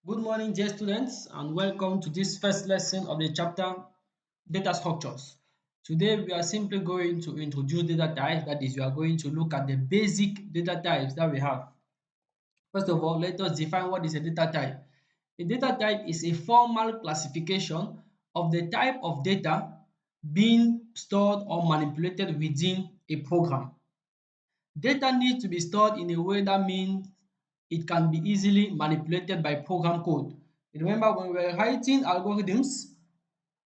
Good morning, dear students, and welcome to this first lesson of the chapter Data Structures. Today, we are simply going to introduce data types. That is, we are going to look at the basic data types that we have. First of all, let us define what is a data type. A data type is a formal classification of the type of data being stored or manipulated within a program. Data needs to be stored in a way that means it can be easily manipulated by program code. Remember, when we were writing algorithms,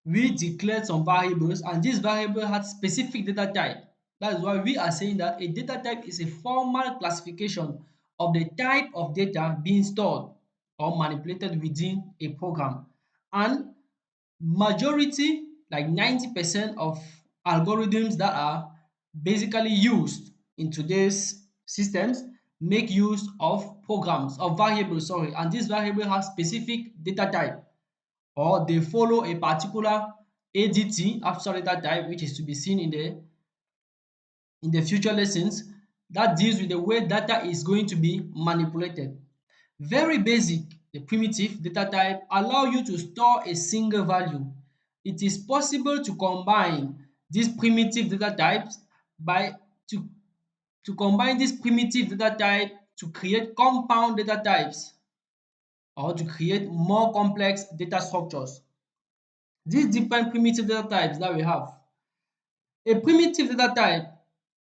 we declared some variables and this variable had specific data type. That is why we are saying that a data type is a formal classification of the type of data being stored or manipulated within a program. And majority, like 90% of algorithms that are basically used in today's systems make use of programs, of variables, sorry, and this variable has specific data type or they follow a particular ADT, absolute data type, which is to be seen in the future lessons that deals with the way data is going to be manipulated. Very basic, the primitive data type allow you to store a single value. It is possible to combine these primitive data types by to, to combine this primitive data type to create compound data types or to create more complex data structures. These different primitive data types that we have. A primitive data type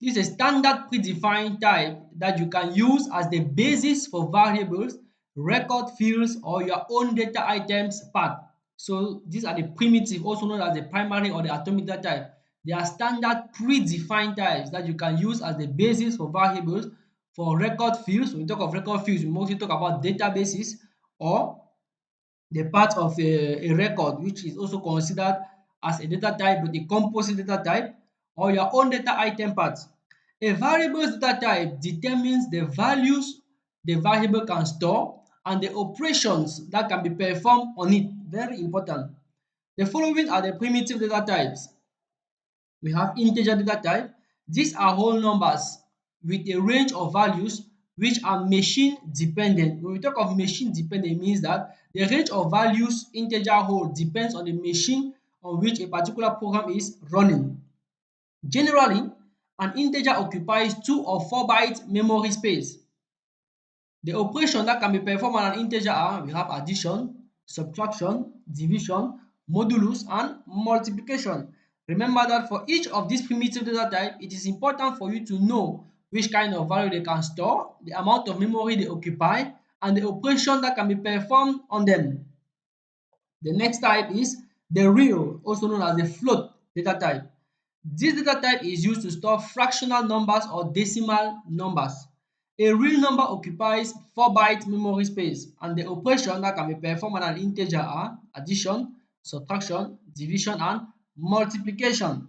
is a standard predefined type that you can use as the basis for variables, record fields, or your own data items path. So these are the primitive, also known as the primary or the atomic data type. They are standard predefined types that you can use as the basis for variables, for record fields. When we talk of record fields, we mostly talk about databases or the part of a record, which is also considered as a data type but a composite data type, or your own data item part. A variable's data type determines the values the variable can store and the operations that can be performed on it. Very important. The following are the primitive data types. We have integer data type. These are whole numbers with a range of values which are machine dependent. When we talk of machine dependent, it means that the range of values integer hold depends on the machine on which a particular program is running. Generally, an integer occupies 2 or 4 byte memory space. The operation that can be performed on an integer are we have addition, subtraction, division, modulus, and multiplication. Remember that for each of these primitive data type, it is important for you to know which kind of value they can store, the amount of memory they occupy, and the operation that can be performed on them. The next type is the real, also known as the float data type. This data type is used to store fractional numbers or decimal numbers. A real number occupies 4 byte memory space and the operation that can be performed on an integer are addition, subtraction, division, and multiplication.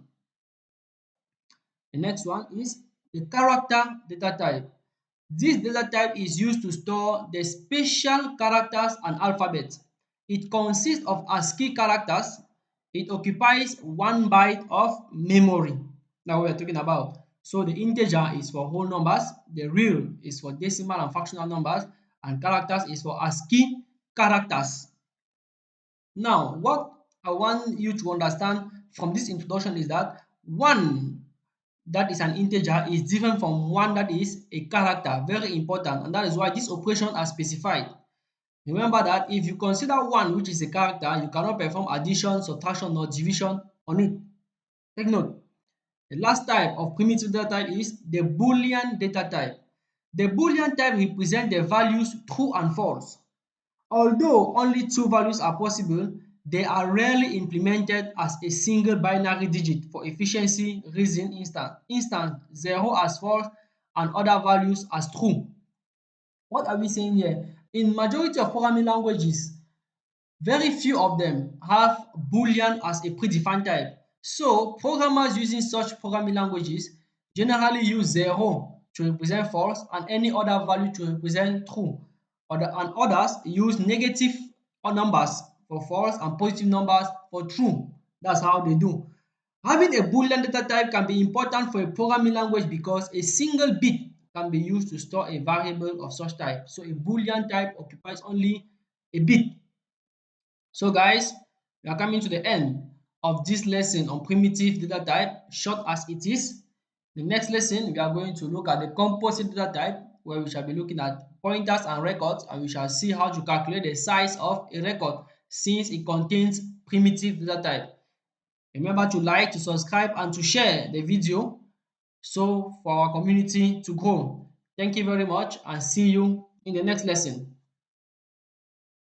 The next one is the character data type. This data type is used to store the special characters and alphabets. It consists of ASCII characters. It occupies 1 byte of memory. Now we are talking about. So the integer is for whole numbers, the real is for decimal and fractional numbers, and characters is for ASCII characters. Now, what I want you to understand from this introduction is that one that is an integer is different from one that is a character. Very important, and that is why this operation are specified. Remember that if you consider one which is a character, you cannot perform addition, subtraction, or division on it. Take note. The last type of primitive data type is the Boolean data type. The Boolean type represents the values true and false. Although only two values are possible, they are rarely implemented as a single binary digit for efficiency reason instance 0 as false and other values as true. What are we saying here? In majority of programming languages, very few of them have Boolean as a predefined type. So programmers using such programming languages generally use 0 to represent false and any other value to represent true. And others use negative numbers for false and positive numbers for true. That's how they do. Having a Boolean data type can be important for a programming language because a single bit can be used to store a variable of such type. So a Boolean type occupies only a bit. So guys, we are coming to the end of this lesson on primitive data type, short as it is. The next lesson, we are going to look at the composite data type, where we shall be looking at pointers and records, and we shall see how to calculate the size of a record since it contains primitive data type. Remember to like, to subscribe, and to share the video so for our community to grow. Thank you very much and see you in the next lesson.